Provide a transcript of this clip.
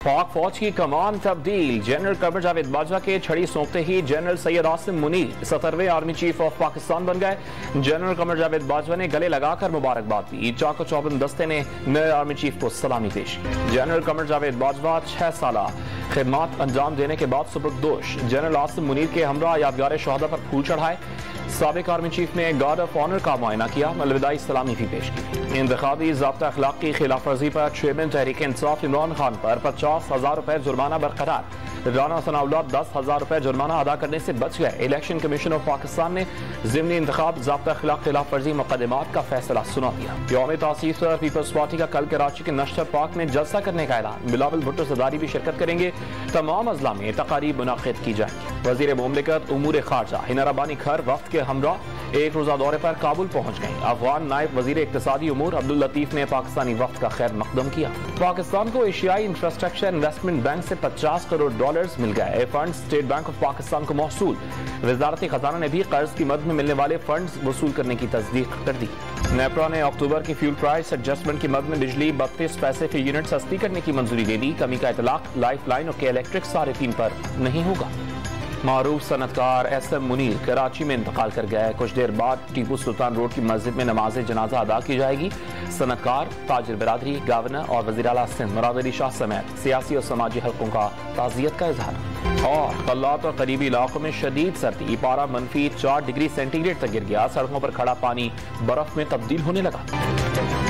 पाक फौज की कमान तब्दील। जनरल कमर जावेद बाजवा के छड़ी सौंपते ही जनरल सैयद आसिम मुनीर 77वें आर्मी चीफ ऑफ पाकिस्तान बन गए। जनरल कमर जावेद बाजवा ने गले लगाकर मुबारकबाद दी। चाको चौबंद दस्ते ने नए आर्मी चीफ को सलामी पेश की। जनरल कमर जावेद बाजवा 6 साल खिदमत अंजाम देने के बाद सुपुर्दोश। जनरल आसिम मुनीर के हमरा यादगार शहादा पर फूल चढ़ाए। साबिक आर्मी चीफ ने गार्ड ऑफ ऑनर का मुआयना किया, अलविदाई सलामी भी पेश की। इंतखाबी ज़ाब्ता अखलाक की खिलाफ वर्जी पर चेयरमैन तहरीक इंसाफ इमरान खान पर 50,000 रुपए जुर्माना बरकरार। राना सनाउल्लाह 10,000 रुपए जुर्माना अदा करने से बच गए। इलेक्शन कमीशन ऑफ पाकिस्तान ने ज़िमनी इंतखाब ज़ाब्ता अखलाक खिलाफ वर्जी मुकदमात का फैसला सुना दिया। यौम तासीस पर पीपल्स पार्टी का कल कराची के नश्तर पार्क में जलसा करने का ऐलान। बिलावल भुट्टो ज़रदारी भी शिरकत करेंगे। तमाम अजला में तकारीब मुनाकिद की जाएंगी। वज़ीर मुमलिकत उमूर खारजा हिना रब्बानी खर वफ्द के हमरा एक रोजा दौरे पर काबुल पहुंच गए। अफगान नायब वजीर इक्तिसादी उमूर अब्दुल लतीफ ने पाकिस्तानी वफ्द का खैर मकदम किया। पाकिस्तान को एशियाई इंफ्रास्ट्रक्चर इन्वेस्टमेंट बैंक से 50 करोड़ डॉलर्स मिल गए। Fund state bank of Pakistan को मौसूल। वजारती खजाना ने भी कर्ज की मद में मिलने वाले फंड वसूल करने की तस्दीक कर दी। नेपरा ने अक्टूबर की फ्यूल प्राइस एडजस्टमेंट की मद में बिजली 32 पैसे फी यूनिट सस्ती करने की मंजूरी दे दी। कमी का इतलाक लाइफ लाइन और के इलेक्ट्रिक सारिफीन पर नहीं होगा। मारूफ सनतकार एसएम मुनीर कराची में इंतकाल कर गए। कुछ देर बाद टीपू सुल्तान रोड की मस्जिद में नमाज जनाजा अदा की जाएगी। सनतकार, ताजिर बिरादरी, गवर्नर और वज़ीर आला सिंध मुराद अली शाह समेत सियासी और समाजी हलकों का ताज़ियत का इजहार। और कल्लात और करीबी इलाकों में शदीद सर्दी। पारा -4 डिग्री सेंटीग्रेड तक गिर गया। सड़कों पर खड़ा पानी बर्फ में तब्दील होने लगा।